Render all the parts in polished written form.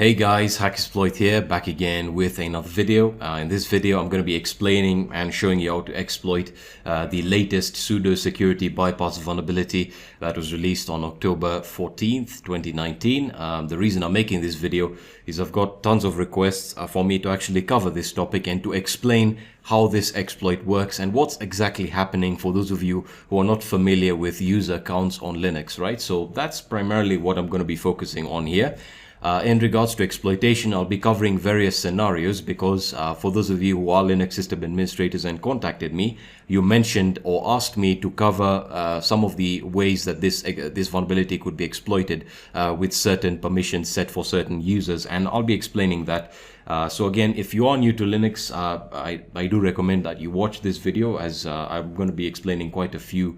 Hey guys, HackerSploit here, back again with another video. In this video, I'm going to be explaining and showing you how to exploit the latest sudo security bypass vulnerability that was released on October 14th, 2019. The reason I'm making this video is I've got tons of requests for me to actually cover this topic and to explain how this exploit works and what's exactly happening for those of you who are not familiar with user accounts on Linux, right? So that's primarily what I'm going to be focusing on here. In regards to exploitation, I'll be covering various scenarios because for those of you who are Linux system administrators and contacted me, you mentioned or asked me to cover some of the ways that this vulnerability could be exploited with certain permissions set for certain users, and I'll be explaining that. So again, if you are new to Linux, I do recommend that you watch this video, as I'm going to be explaining quite a few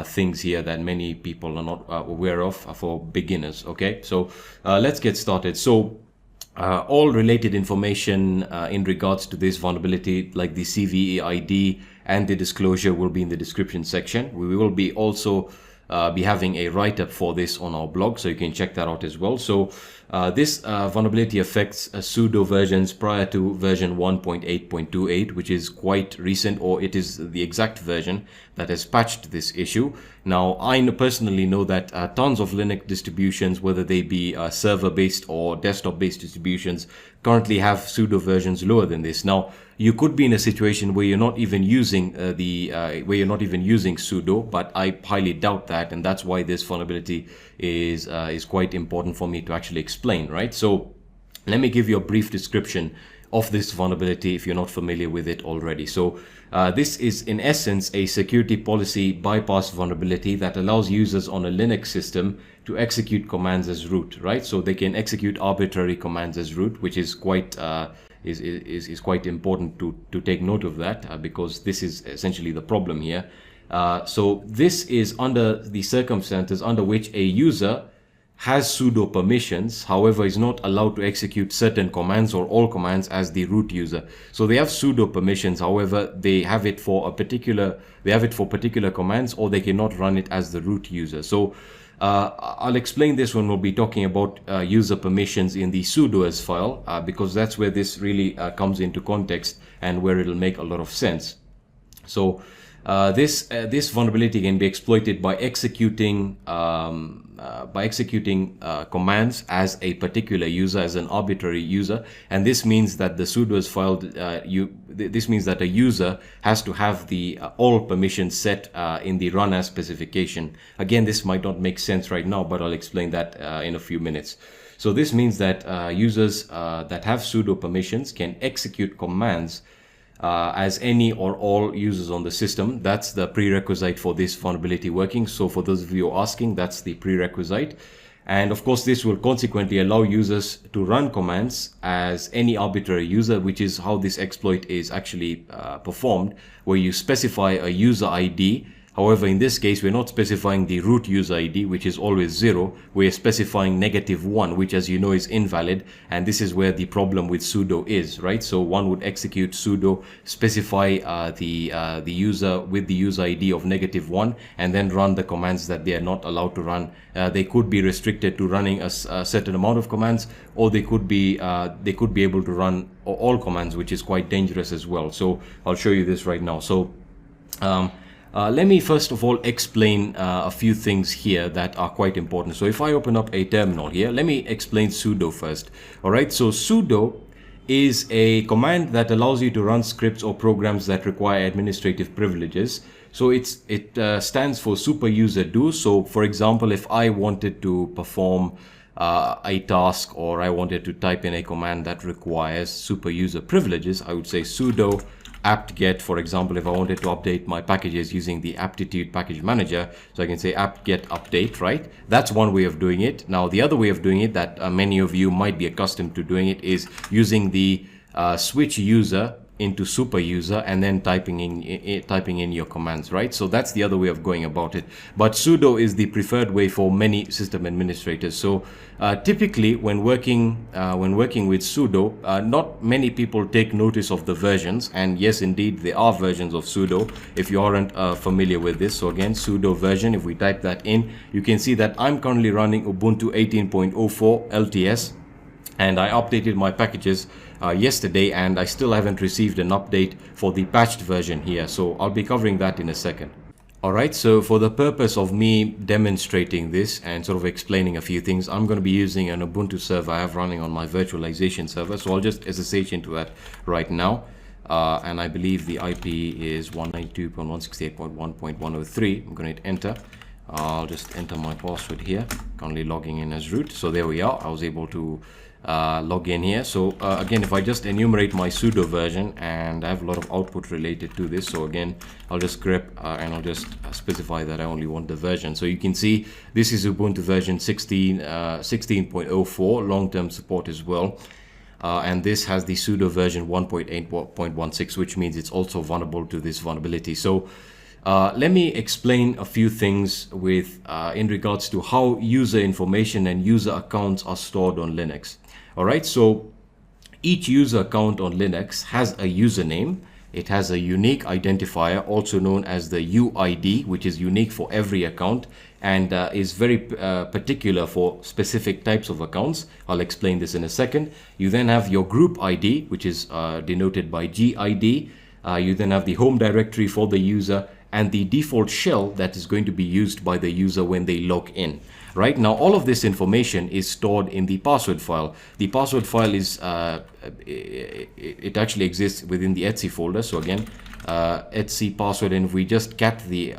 things here that many people are not aware of for beginners. Okay, so let's get started. So all related information in regards to this vulnerability, like the CVE ID and the disclosure, will be in the description section. We will be also be having a write-up for this on our blog, so you can check that out as well. So this vulnerability affects sudo versions prior to version 1.8.28, which is quite recent, or it is the exact version that has patched this issue. Now, I personally know that tons of Linux distributions, whether they be server-based or desktop-based distributions, currently have sudo versions lower than this. Now, you could be in a situation where you're not even using sudo, but I highly doubt that, and that's why this vulnerability is quite important for me to actually explain, right? So let me give you a brief description of this vulnerability if you're not familiar with it already. So this is in essence a security policy bypass vulnerability that allows users on a Linux system to execute commands as root, right? So they can execute arbitrary commands as root, which is quite quite important to take note of that, because this is essentially the problem here. So this is under the circumstances under which a user has sudo permissions, however is not allowed to execute certain commands or all commands as the root user. So they have sudo permissions, however they have it for particular commands, or they cannot run it as the root user. So I'll explain this when we'll be talking about user permissions in the Sudoers file, because that's where this really comes into context and where it'll make a lot of sense. So this vulnerability can be exploited by executing commands as a particular user, as an arbitrary user, and this means that the Sudoers file this means that a user has to have the all permissions set in the run as specification. Again, this might not make sense right now, but I'll explain that in a few minutes. So this means that users that have sudo permissions can execute commands as any or all users on the system. That's the prerequisite for this vulnerability working. So for those of you asking, that's the prerequisite. And of course, this will consequently allow users to run commands as any arbitrary user, which is how this exploit is actually performed, where you specify a user ID. However, in this case, we're not specifying the root user ID, which is always 0. We're specifying -1, which, as you know, is invalid. And this is where the problem with sudo is, right? So one would execute sudo, specify the user with the user ID of -1, and then run the commands that they are not allowed to run. They could be restricted to running a certain amount of commands, or they could be able to run all commands, which is quite dangerous as well. So I'll show you this right now. So let me first of all explain a few things here that are quite important. So if I open up a terminal here, let me explain sudo first. All right, so sudo is a command that allows you to run scripts or programs that require administrative privileges. So it stands for super user do. So for example, if I wanted to perform a task, or I wanted to type in a command that requires super user privileges, I would say sudo apt-get. For example, if I wanted to update my packages using the aptitude package manager, so I can say apt-get update, right? That's one way of doing it. Now, the other way of doing it that many of you might be accustomed to doing it is using the switch user into super user and then typing in your commands, right? So that's the other way of going about it. But sudo is the preferred way for many system administrators. So typically when working with sudo, not many people take notice of the versions, and yes, indeed there are versions of sudo if you aren't familiar with this. So again, sudo version, if we type that in, you can see that I'm currently running Ubuntu 18.04 LTS. And I updated my packages yesterday, and I still haven't received an update for the patched version here, so I'll be covering that in a second. Alright, so for the purpose of me demonstrating this and sort of explaining a few things, I'm going to be using an Ubuntu server I have running on my virtualization server, so I'll just SSH into that right now. And I believe the IP is 192.168.1.103. I'm going to hit enter. I'll just enter my password here, currently logging in as root. So there we are, I was able to log in here. So again, if I just enumerate my sudo version, and I have a lot of output related to this, so again I'll just grep and I'll just specify that I only want the version. So you can see this is Ubuntu version 16.04, long-term support as well, and this has the sudo version 1.8.16, which means it's also vulnerable to this vulnerability. So let me explain a few things with in regards to how user information and user accounts are stored on Linux. Alright, so each user account on Linux has a username. It has a unique identifier, also known as the UID, which is unique for every account and is very particular for specific types of accounts. I'll explain this in a second. You then have your group ID, which is denoted by GID. You then have the home directory for the user and the default shell that is going to be used by the user when they log in. Right now, all of this information is stored in the password file. The password file is it actually exists within the etc folder. So again, etc password, and if we just cat the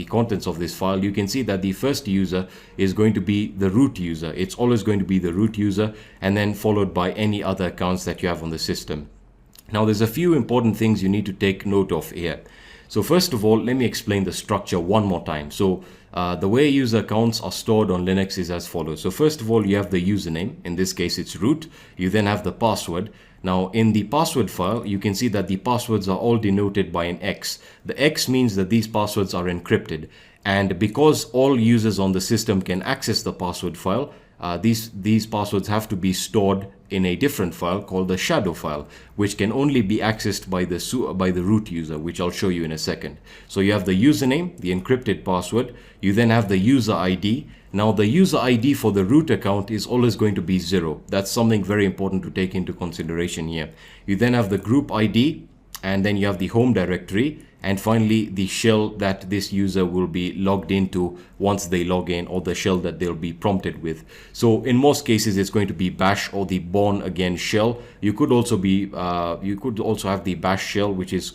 contents of this file, you can see that the first user is going to be the root user. It's always going to be the root user, and then followed by any other accounts that you have on the system. Now, there's a few important things you need to take note of here. So first of all, let me explain the structure one more time. So the way user accounts are stored on Linux is as follows. So first of all, you have the username. In this case, it's root. You then have the password. Now, in the password file, you can see that the passwords are all denoted by an X. The X means that these passwords are encrypted. And because all users on the system can access the password file, these passwords have to be stored in a different file called the shadow file, which can only be accessed by the root user, which I'll show you in a second. So you have the username, the encrypted password. You then have the user ID. Now, the user ID for the root account is always going to be 0. That's something very important to take into consideration here. You then have the group ID, and then you have the home directory, and finally the shell that this user will be logged into once they log in, or the shell that they'll be prompted with. So in most cases, it's going to be bash or the born again shell. You could also have the bash shell, which is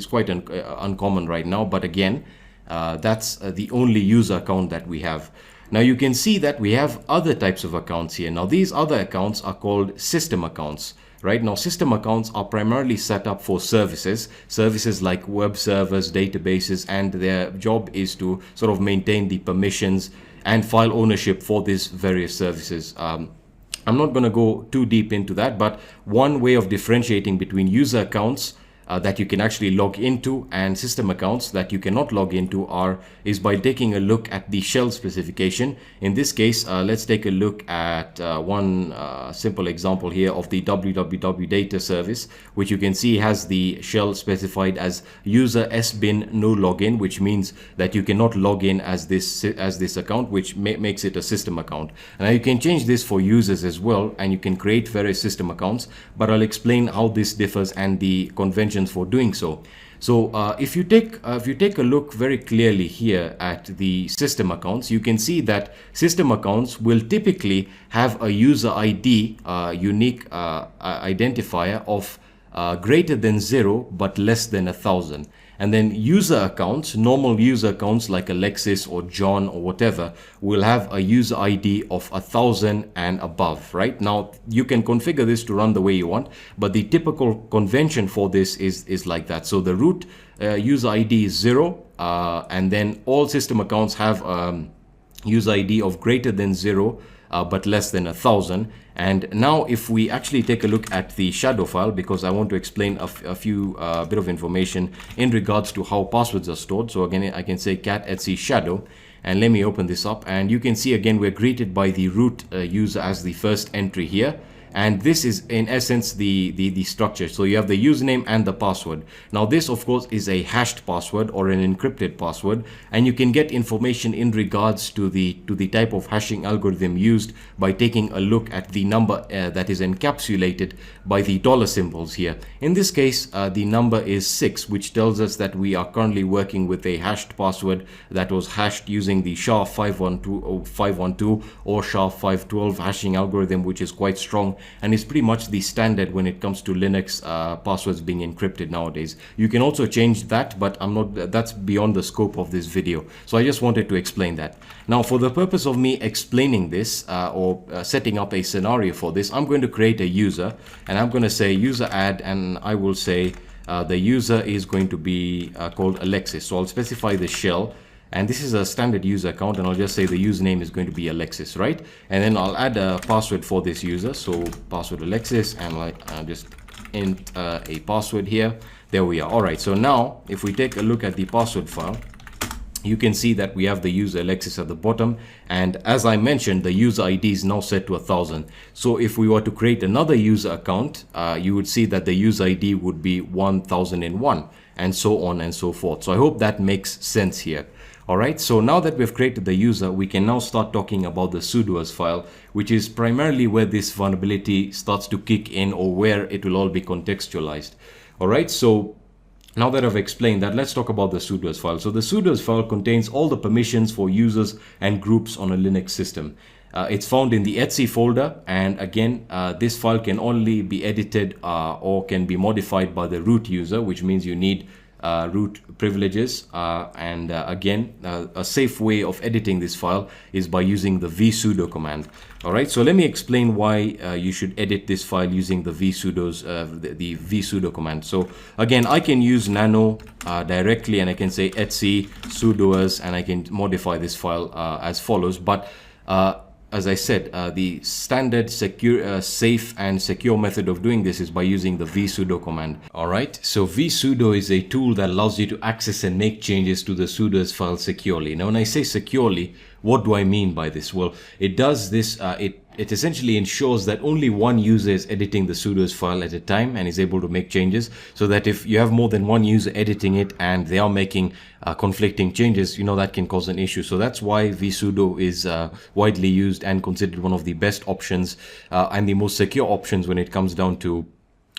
quite uncommon right now, but again, that's the only user account that we have. Now, you can see that we have other types of accounts here. Now, these other accounts are called system accounts. Right now, system accounts are primarily set up for services like web servers, databases, and their job is to sort of maintain the permissions and file ownership for these various services. I'm not going to go too deep into that, but one way of differentiating between user accounts that you can actually log into and system accounts that you cannot log into is by taking a look at the shell specification. In this case, let's take a look at one simple example here of the www data service, which you can see has the shell specified as user sbin no login, which means that you cannot log in as this account, which makes it a system account. Now, you can change this for users as well, and you can create various system accounts, but I'll explain how this differs and the convention for doing so. So if you take a look very clearly here at the system accounts, you can see that system accounts will typically have a user ID, unique identifier of greater than 0 but less than 1,000. And then user accounts, normal user accounts like Alexis or John or whatever, will have a user ID of 1,000 and above, right? Now, you can configure this to run the way you want, but the typical convention for this is like that. So the root user ID is 0, and then all system accounts have user ID of greater than 0, but less than 1,000. And now if we actually take a look at the shadow file, because I want to explain a few bit of information in regards to how passwords are stored. So again, I can say cat etc shadow, and let me open this up, and you can see again we're greeted by the root user as the first entry here. And this is in essence the structure. So you have the username and the password. Now this of course is a hashed password or an encrypted password, and you can get information in regards to the type of hashing algorithm used by taking a look at the number that is encapsulated by the dollar symbols here. In this case, the number is 6, which tells us that we are currently working with a hashed password that was hashed using the SHA-512 or SHA-512 hashing algorithm, which is quite strong and is pretty much the standard when it comes to Linux passwords being encrypted nowadays. You can also change that, but that's beyond the scope of this video. So I just wanted to explain that. Now, for the purpose of me explaining this or setting up a scenario for this, I'm going to create a user, and I'm going to say user add, and I will say the user is going to be called Alexis. So I'll specify the shell, and this is a standard user account, and I'll just say the username is going to be Alexis, right? And then I'll add a password for this user. So password Alexis, and I'll just int a password here. There we are. All right, so now if we take a look at the password file, you can see that we have the user Alexis at the bottom, and as I mentioned, the user ID is now set to 1000. So if we were to create another user account, you would see that the user ID would be 1001, and so on and so forth. So I hope that makes sense here. All right, so now that we've created the user, we can now start talking about the Sudoers file, which is primarily where this vulnerability starts to kick in, or where it will all be contextualized. All right, so now that I've explained that, let's talk about the Sudoers file. So the Sudoers file contains all the permissions for users and groups on a Linux system. It's found in the etc folder, and again, this file can only be edited or can be modified by the root user, which means you need root privileges, and again, a safe way of editing this file is by using the vsudo command. All right, so let me explain why you should edit this file using the the vsudo command. So again, I can use nano directly, and I can say etc sudoers, and I can modify this file as follows. But as I said, the standard secure, safe and secure method of doing this is by using the vsudo command. All right, so vsudo is a tool that allows you to access and make changes to the Sudoers file securely. Now, when I say securely, what do I mean by this? Well, it does this, it essentially ensures that only one user is editing the Sudoers file at a time and is able to make changes, so that if you have more than one user editing it and they are making conflicting changes, you know, that can cause an issue. So that's why vsudo is widely used and considered one of the best options and the most secure options when it comes down to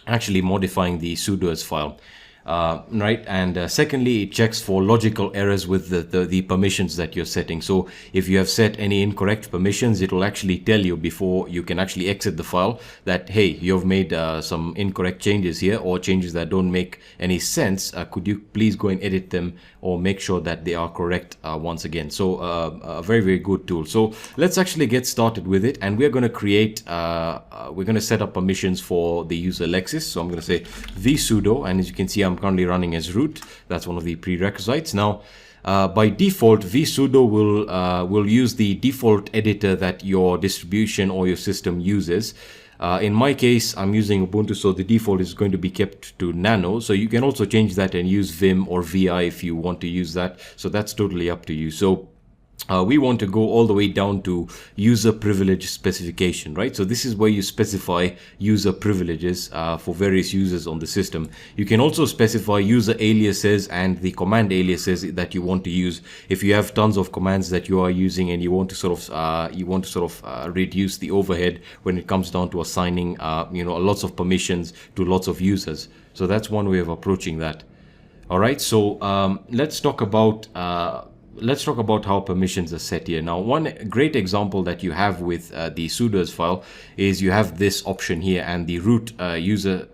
actually modifying the Sudoers file. Right, and secondly, it checks for logical errors with the permissions that you're setting. So if you have set any incorrect permissions, it will actually tell you before you can actually exit the file that, hey, you've made some incorrect changes here, or changes that don't make any sense. Could you please go and edit them, or make sure that they are correct once again. So a very, very good tool. So let's actually get started with it, and we're going to create we're going to set up permissions for the user Alexis. So I'm going to say vsudo, and as you can see, I'm currently running as root. That's one of the prerequisites. Now, by default, vsudo will use the default editor that your distribution or your system uses. In my case, I'm using Ubuntu, so the default is going to be kept to nano. So you can also change that and use vim or vi if you want to use that. So that's totally up to you. So we want to go all the way down to user privilege specification, right? So this is where you specify user privileges for various users on the system. You can also specify user aliases and the command aliases that you want to use. If you have tons of commands that you are using and you want to sort of reduce the overhead when it comes down to assigning lots of permissions to lots of users. So that's one way of approaching that. All right, so let's talk about how permissions are set here. Now, one great example that you have with the Sudoers file is you have this option here and the root user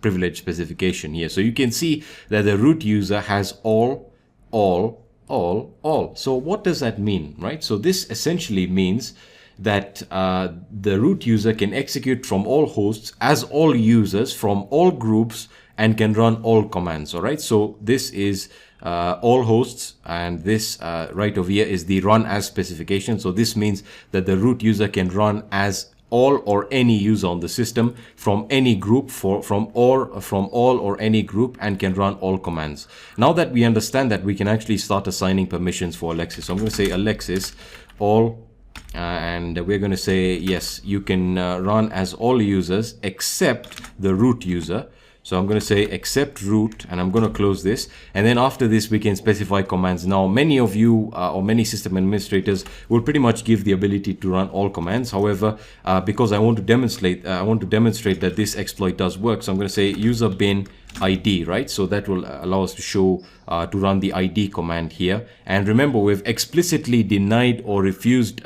privilege specification here. So you can see that the root user has all. So what does that mean, right? So this essentially means that the root user can execute from all hosts as all users from all groups and can run all commands. All right, so this is all hosts, and this right over here is the run as specification. So this means that the root user can run as all or any user on the system from any group, from all or any group, and can run all commands. Now that we understand that, we can actually start assigning permissions for Alexis. So I'm going to say Alexis all and we're going to say yes, you can run as all users except the root user. So I'm going to say except root, and I'm going to close this. And then after this, we can specify commands. Now, many of you or many system administrators will pretty much give the ability to run all commands. However, because I want to demonstrate that this exploit does work, so I'm going to say user bin ID, right? So that will allow us to show to run the ID command here. And remember, we've explicitly denied or refused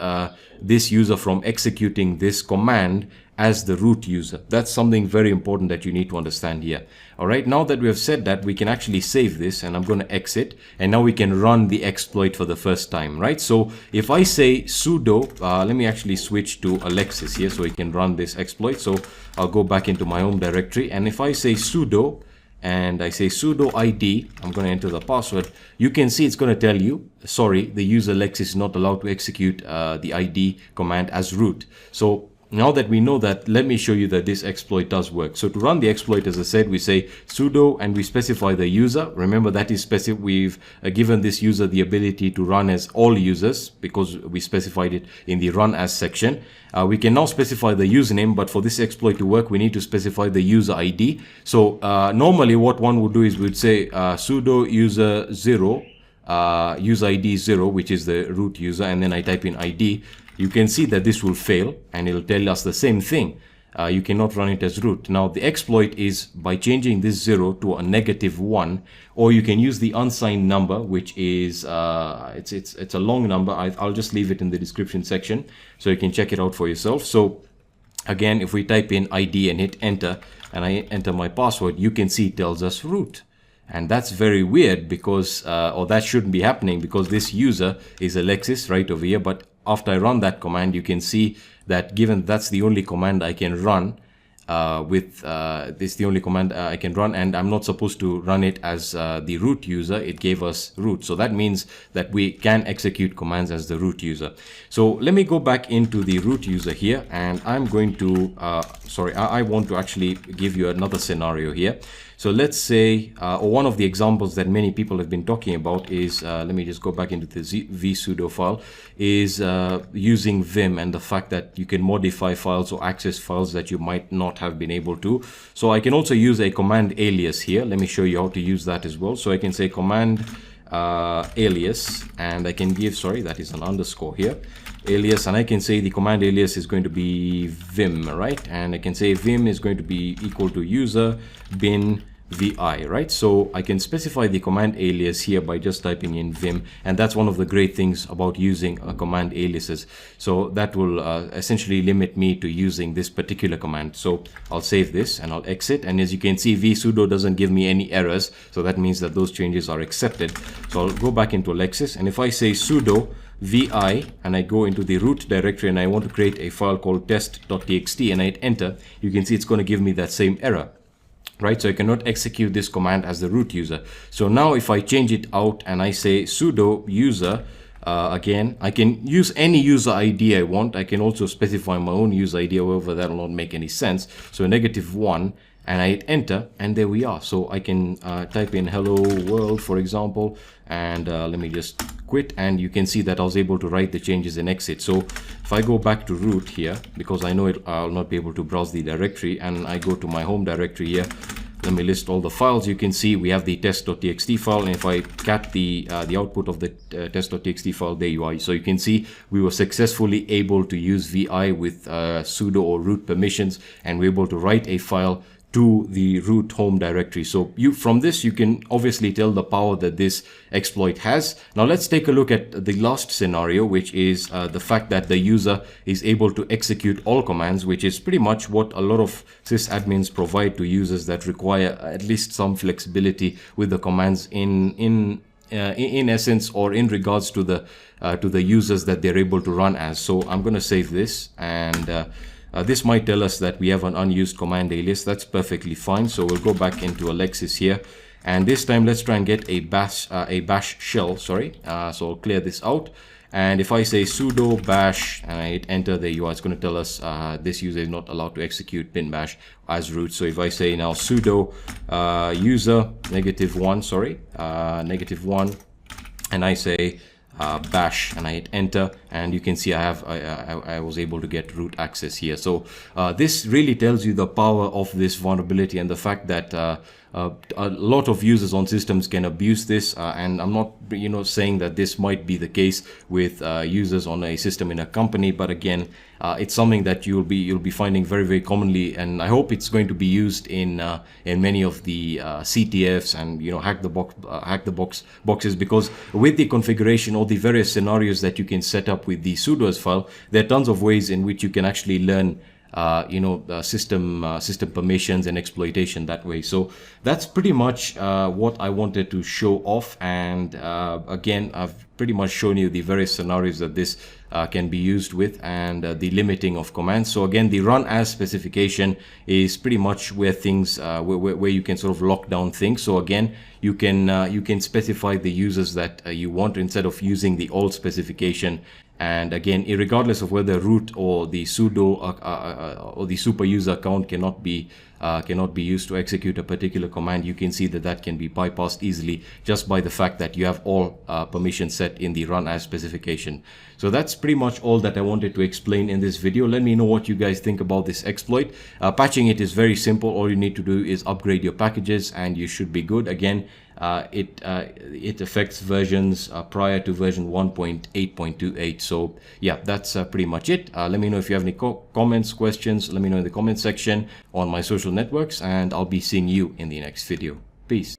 this user from executing this command as the root user. That's something very important that you need to understand here. All right, now that we have said that, we can actually save this, and I'm going to exit, and now we can run the exploit for the first time, right? So if I say sudo, let me actually switch to Alexis here so we can run this exploit. So I'll go back into my home directory, and if I say sudo and I say sudo ID, I'm going to enter the password, you can see it's going to tell you, sorry, the user Alexis is not allowed to execute the ID command as root. So now that we know that, let me show you that this exploit does work. So to run the exploit, as I said, we say sudo and we specify the user. Remember, that is specific. We've given this user the ability to run as all users because we specified it in the run as section. We can now specify the username, but for this exploit to work, we need to specify the user ID. So normally what one would do is we'd say sudo user 0, user ID 0, which is the root user, and then I type in ID. You can see that this will fail, and it'll tell us the same thing. You cannot run it as root. Now the exploit is by changing this 0 to a -1, or you can use the unsigned number, which is it's a long number. I'll just leave it in the description section so you can check it out for yourself. So again, if we type in ID and hit enter, and I enter my password, you can see it tells us root. And that's very weird because, or that shouldn't be happening because this user is Alexis right over here. But after I run that command, you can see that given that's the only command I can run this the only command I can run, and I'm not supposed to run it as the root user. It gave us root. So that means that we can execute commands as the root user. So let me go back into the root user here, and I'm going to, I want to actually give you another scenario here. So let's say, or one of the examples that many people have been talking about is, let me just go back into the vsudo file, is using Vim and the fact that you can modify files or access files that you might not have been able to. So I can also use a command alias here. Let me show you how to use that as well. So I can say command alias, and I can give, sorry, that is an underscore here, alias, and I can say the command alias is going to be Vim, right? And I can say Vim is going to be equal to user bin vi, right? So I can specify the command alias here by just typing in Vim, and that's one of the great things about using command aliases. So that will essentially limit me to using this particular command. So I'll save this and I'll exit, and as you can see, vsudo doesn't give me any errors, so that means that those changes are accepted. So I'll go back into Alexis, and if I say sudo vi and I go into the root directory and I want to create a file called test.txt and I hit enter, you can see it's going to give me that same error. Right, so I cannot execute this command as the root user. So now if I change it out and I say sudo user, again, I can use any user ID I want. I can also specify my own user ID, however, that will not make any sense. So -1, and I hit enter, and there we are. So I can type in hello world, for example, and let me just quit, and you can see that I was able to write the changes and exit. So if I go back to root here, because I know I'll not be able to browse the directory, and I go to my home directory here, let me list all the files. You can see we have the test.txt file, and if I cat the output of the test.txt file, there you are. So you can see we were successfully able to use vi with sudo or root permissions, and we're able to write a file to the root home directory. So from this, you can obviously tell the power that this exploit has. Now let's take a look at the last scenario, which is the fact that the user is able to execute all commands, which is pretty much what a lot of sysadmins provide to users that require at least some flexibility with the commands in essence, or in regards to the users that they're able to run as. So I'm going to save this, and this might tell us that we have an unused command alias. That's perfectly fine. So we'll go back into Alexis here, and this time let's try and get a bash shell. Sorry. So I'll clear this out, and if I say sudo bash and I hit enter, there you are. It's going to tell us this user is not allowed to execute bin bash as root. So if I say now sudo user -1, sorry, -1, and I say bash, and I hit enter, and you can see I was able to get root access here. So this really tells you the power of this vulnerability and the fact that a lot of users on systems can abuse this, and I'm not saying that this might be the case with users on a system in a company, but again, it's something that you'll be finding very, very commonly, and I hope it's going to be used in many of the CTFs and hack the boxes, because with the configuration or the various scenarios that you can set up with the Sudoers file, there are tons of ways in which you can actually learn system permissions and exploitation that way. So that's pretty much what I wanted to show off, and again, I've pretty much shown you the various scenarios that this can be used with, and the limiting of commands. So again, the run as specification is pretty much where things where you can sort of lock down things. So again, you can specify the users that you want instead of using the old specification. And again, regardless of whether root or the sudo or the super user account cannot be used to execute a particular command, you can see that can be bypassed easily just by the fact that you have all permissions set in the run as specification. So that's pretty much all that I wanted to explain in this video. Let me know what you guys think about this exploit. Patching it is very simple. All you need to do is upgrade your packages and you should be good. Again, it affects versions prior to version 1.8.28. So yeah, that's pretty much it. Let me know if you have any comments, questions. Let me know in the comment section on my social networks, and I'll be seeing you in the next video. Peace.